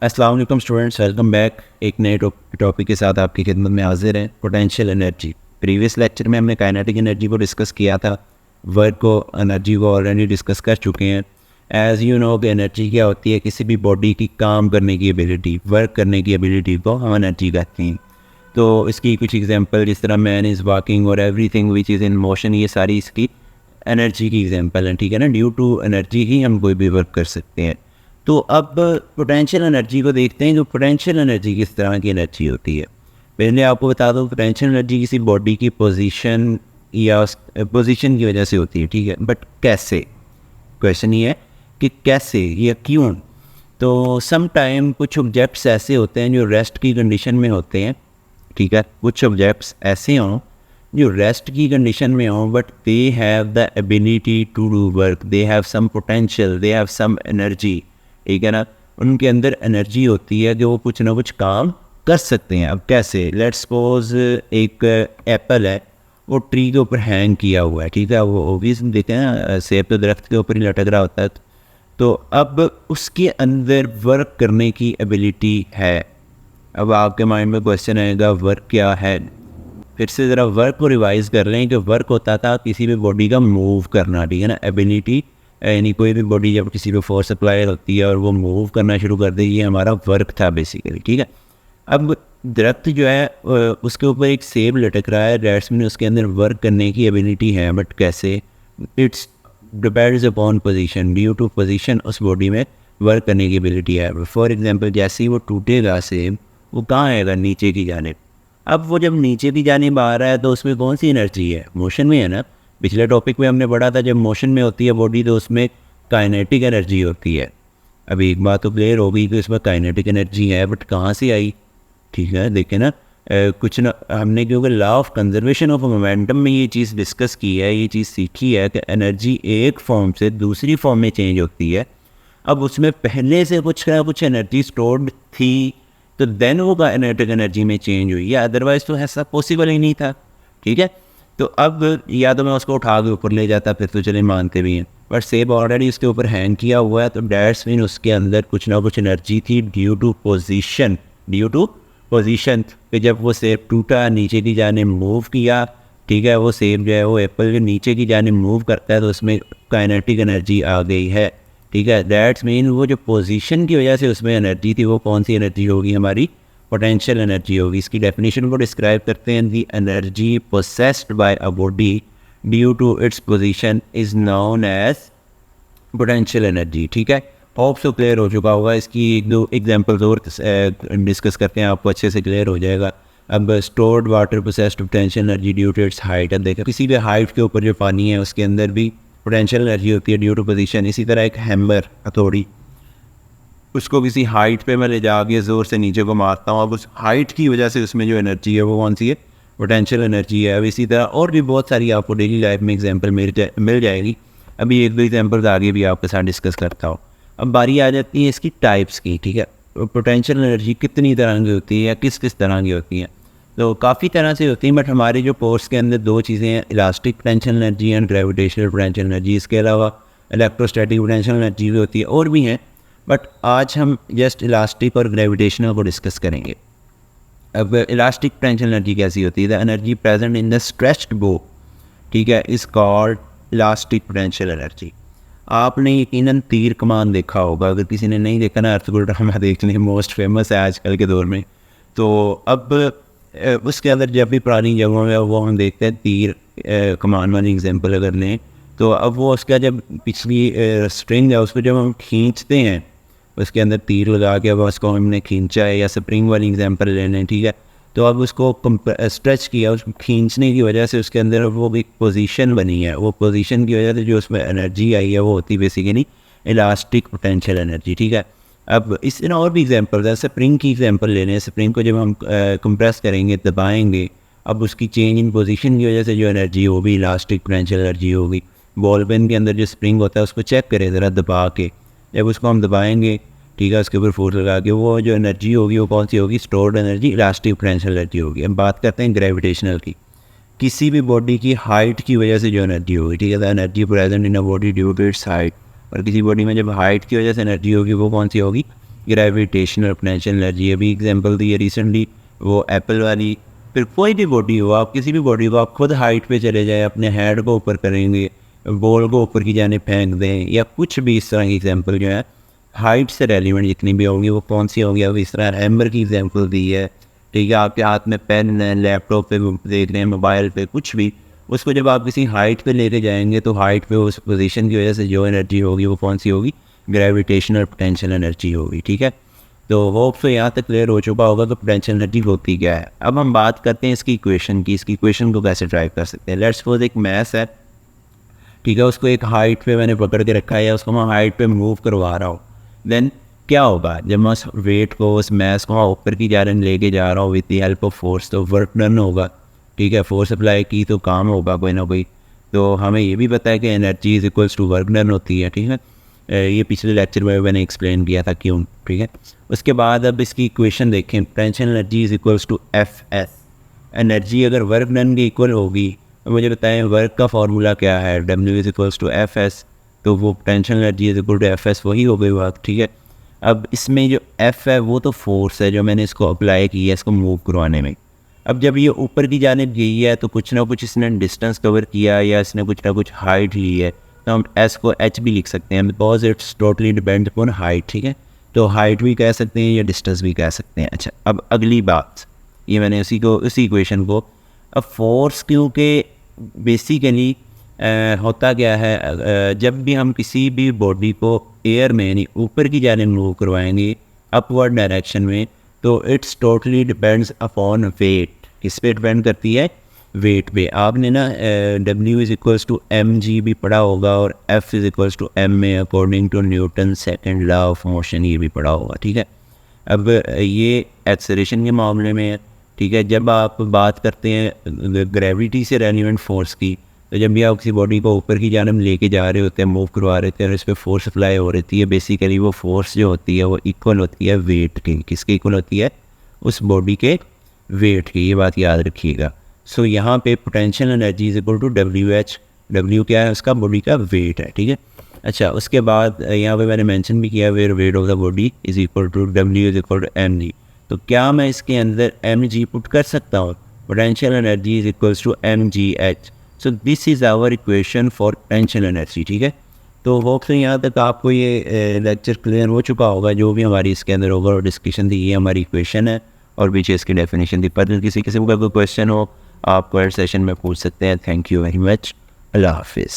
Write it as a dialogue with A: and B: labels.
A: अस्सलाम वालेकुम students, welcome back. एक नए टॉपिक के साथ आपकी खिदमत में हाजिर हैं। Potential energy. प्रीवियस लेक्चर में हमने काइनेटिक एनर्जी को डिस्कस किया था, वर्क को, एनर्जी को ऑलरेडी डिस्कस कर चुके हैं। एज़ यू नो कि एनर्जी क्या होती है, किसी भी बॉडी की काम करने की एबिलिटी, वर्क करने की एबिलिटी को हम एनर्जी कहते हैं। तो इसकी कुछ एग्जांपल जिस तरह मैन इज़ वॉकिंग और everything which is in motion, ये सारी इसकी एनर्जी की एग्जांपल हैं, ठीक है ना। ड्यू टू एनर्जी ही हम कोई भी वर्क कर सकते हैं। तो अब पोटेंशियल एनर्जी को देखते हैं। जो पोटेंशियल एनर्जी किस तरह की एनर्जी होती है, पहले आपको बता दूं, पोटेंशियल एनर्जी किसी बॉडी की पोजीशन या पोजीशन की वजह से होती है, ठीक है। बट कैसे, क्वेश्चन ये है कि कैसे या क्यों। तो सम टाइम कुछ ऑब्जेक्ट्स ऐसे होते हैं जो रेस्ट की कंडीशन में होते हैं, ठीक है। कुछ ऑब्जेक्ट्स ऐसे हों जो रेस्ट की कंडीशन में हों, but they have the ability to do work, they have some potential, they have some energy, ठीक है ना। उनके अंदर एनर्जी होती है कि वो कुछ ना कुछ काम कर सकते हैं। अब कैसे, लेट्स सपोज एक एप्पल है, वो ट्री के ऊपर हैंग किया हुआ है, ठीक है। वो ओबियस देते हैं ना, सेब तो दरख्त के ऊपर ही लटक रहा होता है। तो अब उसके अंदर वर्क करने की एबिलिटी है। अब आपके माइंड में क्वेश्चन आएगा, वर्क क्या है। फिर से ज़रा वर्क को रिवाइज कर लें कि वर्क होता था किसी भी बॉडी का मूव करना, ठीक है ना। एबिलिटी यानी कोई भी बॉडी जब किसी पे फोर्स अप्लाई होती है और वो मूव करना शुरू कर दे, ये हमारा वर्क था बेसिकली, ठीक है। अब दरख्त जो है उसके ऊपर एक सेब लटक रहा है, दैट्स मीन उसके अंदर वर्क करने की एबिलिटी है, बट कैसे, it's depends upon position. Due to position उस बॉडी में वर्क करने की एबिलिटी है। फॉर एग्जांपल, जैसे ही वो टूटेगा सेब, वो कहाँ आएगा, नीचे की जानिब। अब वो जब नीचे की जानिब आ रहा है तो उसमें कौन सी एनर्जी है, मोशन में है ना। पिछले टॉपिक में हमने पढ़ा था, जब मोशन में होती है बॉडी तो उसमें काइनेटिक एनर्जी होती है। अब एक बात तो क्लियर हो गई कि इसमें काइनेटिक एनर्जी है, बट कहाँ से आई, ठीक है। देखें ना, कुछ ना, हमने क्योंकि law of conservation of momentum में ये चीज़ डिस्कस की है, ये चीज़ सीखी है कि एनर्जी एक फॉर्म से दूसरी फॉर्म में चेंज होती है। अब उसमें पहले से कुछ ना कुछ एनर्जी स्टोर्ड थी, तो देन वो काइनेटिक एनर्जी में चेंज हुई, या अदरवाइज तो ऐसा पॉसिबल ही नहीं था, ठीक है। तो अब या तो मैं उसको उठा के ऊपर ले जाता, फिर तो चले मानते भी हैं, बट सेब ऑलरेडी उसके ऊपर हैंग किया हुआ है, तो डैट्स मीन उसके अंदर कुछ ना कुछ एनर्जी थी due to position. Due to position कि जब वो सेब टूटा, नीचे की जाने मूव किया, ठीक है। वो सेब जो है वो एप्पल के नीचे की जाने मूव करता है, तो उसमें काइनेटिक एनर्जी आ गई है, ठीक है। दैट्स मीन वो जो पोजीशन की वजह से उसमें एनर्जी थी, वो कौन सी एनर्जी होगी, हमारी पोटेंशियल एनर्जी होगी। इसकी डेफिनेशन को डिस्क्राइब करते हैं, the energy possessed by a body due to its position is known as potential energy, ठीक है। होप सो क्लियर हो चुका होगा। इसकी एक दो एग्जांपल्स और डिस्कस करते हैं, आपको अच्छे से क्लियर हो जाएगा। अब stored water possessed potential energy due to its height. अब देखो, किसी भी हाइट के ऊपर जो पानी है उसके अंदर भी पोटेंशियल एनर्जी होती है ड्यू टू पोजीशन। इसी तरह एक हैमर, हथौड़ी, उसको किसी हाइट पे मैं ले जाके ज़ोर से नीचे को मारता हूँ, अब उस हाइट की वजह से उसमें जो एनर्जी है वो कौन सी है, पोटेंशियल एनर्जी है। अब इसी तरह और भी बहुत सारी आपको डेली लाइफ में एग्जांपल मिल जाएगी। अभी एक दो एग्जांपल्स आगे भी आपके साथ डिस्कस करता हूँ। अब बारी आ जाती है इसकी टाइप्स की, ठीक है। पोटेंशियल एनर्जी कितनी तरह की होती है या किस किस तरह की होती है, तो काफ़ी तरह से होती है, बट हमारे जो कोर्स के अंदर दो चीज़ें हैं, elastic potential energy and gravitational potential energy. इसके अलावा इलेक्ट्रोस्टैटिक पोटेंशियल एनर्जी भी होती है, और भी हैं, बट आज हम जस्ट इलास्टिक और ग्रेविटेशनल को डिस्कस करेंगे। अब इलास्टिक पोटेंशियल एनर्जी कैसी होती है, the energy present in the stretched बो, ठीक है, is called elastic potential energy. आपने यकीनन तीर कमान देखा होगा, अगर किसी ने नहीं देखा ना, अर्थगुल ड्रामा देख लें, मोस्ट फेमस है आजकल के दौर में। तो अब उसके अंदर जब भी पुरानी जगहों में वो हम देखते हैं तीर कमान वाली एग्जांपल अगर लें, तो अब वो उसका जब पिछली स्ट्रिंग है उसको जब हम खींचते हैं, उसके अंदर तीर लगा के अब उसको हमने खींचा है, या स्प्रिंग वाली एग्जांपल ले लें, ठीक है। तो अब उसको स्ट्रेच किया, उसको खींचने की वजह से उसके अंदर वो एक पोजीशन बनी है, वो पोजीशन की वजह से जो उसमें एनर्जी आई है वो होती है बेसिकली इलास्टिक पोटेंशियल एनर्जी, ठीक है। अब इस तरह और भी एग्जांपल है, स्प्रिंग की एग्जांपल ले लें। स्प्रिंग को जब हम कंप्रेस करेंगे, दबाएंगे, अब उसकी चेंज इन पोजीशन की वजह से जो एनर्जी वो भी इलास्टिक पोटेंशियल एनर्जी होगी। बॉल पेन के अंदर जो स्प्रिंग होता है उसको चेक करें ज़रा दबा के, जब उसको हम दबाएंगे, ठीक है, उसके ऊपर फोर्स लगा के, वो जो एनर्जी होगी वो कौन सी होगी, stored energy, elastic potential energy होगी। अब बात करते हैं ग्रेविटेशनल की। किसी भी बॉडी की हाइट की वजह से जो एनर्जी होगी, ठीक है, the energy present in a body due to its height. और किसी बॉडी में जब हाइट की वजह से एनर्जी होगी वो कौन सी होगी, ग्रेविटेशनल पोटेंशियल एनर्जी, अभी एग्जांपल दी है रिसेंटली वो एप्पल वाली। फिर कोई भी बॉडी हो, आप किसी भी बॉडी को आप खुद हाइट पे चले जाएं, अपने हेड को ऊपर करेंगे, बॉल को ऊपर की जाने फेंक दें, या कुछ भी इस तरह की एग्जांपल जो है हाइट से रेलिवेंट जितनी भी होंगी वो कौन सी होंगी। अब इस तरह हैमर की एग्जांपल दी है, ठीक है, आपके हाथ में पेन है, लैपटॉप पे देख रहे हैं, मोबाइल पे, कुछ भी, उसको जब आप किसी हाइट पे लेके जाएंगे तो हाइट पे उस पोजीशन की वजह से जो एनर्जी होगी वो कौन सी होगी, ग्रेविटेशनल पोटेंशियल एनर्जी होगी। ठीक है, तो होप सो यहाँ तक क्लियर हो चुका होगा कि पोटेंशियल एनर्जी होती क्या है। अब हम बात करते हैं इसकी इक्वेशन की, इसकी इक्वेशन को कैसे ड्राइव कर सकते हैं। लेट्स सपोज एक मैस है, ठीक है, उसको एक हाइट पे मैंने पकड़ के रखा है या उसको मैं हाइट पे मूव करवा रहा हूँ, देन क्या होगा जब मैं उस वेट को, उस मैस को ऊपर की जा लेके जा रहा हूँ with the help of force, तो वर्क डन होगा। ठीक है, फोर्स अप्लाई की तो काम होगा कोई ना कोई। तो हमें ये भी पता है कि energy is equals to work done होती है। ठीक है, ये पिछले लेक्चर में मैंने एक्सप्लेन किया था क्यों। ठीक है, उसके बाद अब इसकी इक्वेशन देखें, potential energy is equals to F S. Energy अगर वर्क डन की इक्वल होगी तो मुझे बताएं वर्क का फार्मूला क्या है, W is equals to F S, तो वो potential energy is equal to F S, वही हो गई बात। ठीक है, अब इसमें जो एफ है वो तो फोर्स है जो मैंने इसको अप्लाई किया है इसको मूव करवाने में। अब जब ये ऊपर की जानिब गई है तो कुछ ना कुछ इसने डिस्टेंस कवर किया या इसने कुछ ना कुछ हाइट ली है, तो हम एस को एच भी लिख सकते हैं, because it's totally depend upon height. ठीक है, तो हाइट भी कह सकते हैं या डिस्टेंस भी कह सकते हैं। अच्छा, अब अगली बात, ये मैंने उसी इक्वेशन को, अब फोर्स क्योंकि बेसिकली होता क्या है, जब भी हम किसी भी बॉडी को एयर में यानी ऊपर की जानिब मूव करवाएंगे अपवर्ड डायरेक्शन में, तो it's totally depends upon weight. किस पे डिपेंड करती है, वेट पे। आपने ना W is equals to M G भी पढ़ा होगा और F is equals to M में according to Newton second law of motion, ये भी पढ़ा होगा। ठीक है, अब ये एक्सेलरेशन के मामले में है। ठीक है, जब आप बात करते हैं ग्रेविटी से रेलिवेंट फोर्स की, तो जब भी आप किसी बॉडी को ऊपर की जानिब लेके जा रहे होते हैं, मूव करवा रहे थे और इस पर फोर्स अप्लाई हो रही है, बेसिकली वो फोर्स जो होती है वो इक्वल होती है वेट की। किसके इक्वल होती है, उस बॉडी के वेट की, ये बात याद रखिएगा। सो यहाँ पे potential energy is equal to W H, W क्या है, उसका बॉडी का वेट है। ठीक है, अच्छा, उसके बाद यहाँ पे मैंने मेंशन भी किया where weight of the body is equal to W is equal to M G. तो क्या मैं इसके अंदर एम जी पुट कर सकता हूँ, potential energy is equals to M G H. So this is our equation for potential energy. ठीक है, तो होप से यहाँ तक आपको ये लेक्चर क्लियर हो चुका होगा, जो भी हमारी इसके अंदर होगा और डिस्कशन थी, ये हमारी इक्वेशन है और पीछे इसकी डेफिनेशन थी। पर किसी किस्म का कोई क्वेश्चन हो आप क्वेश्चन सेशन में पूछ सकते हैं। थैंक यू वेरी मच, अल्लाह हाफिज़।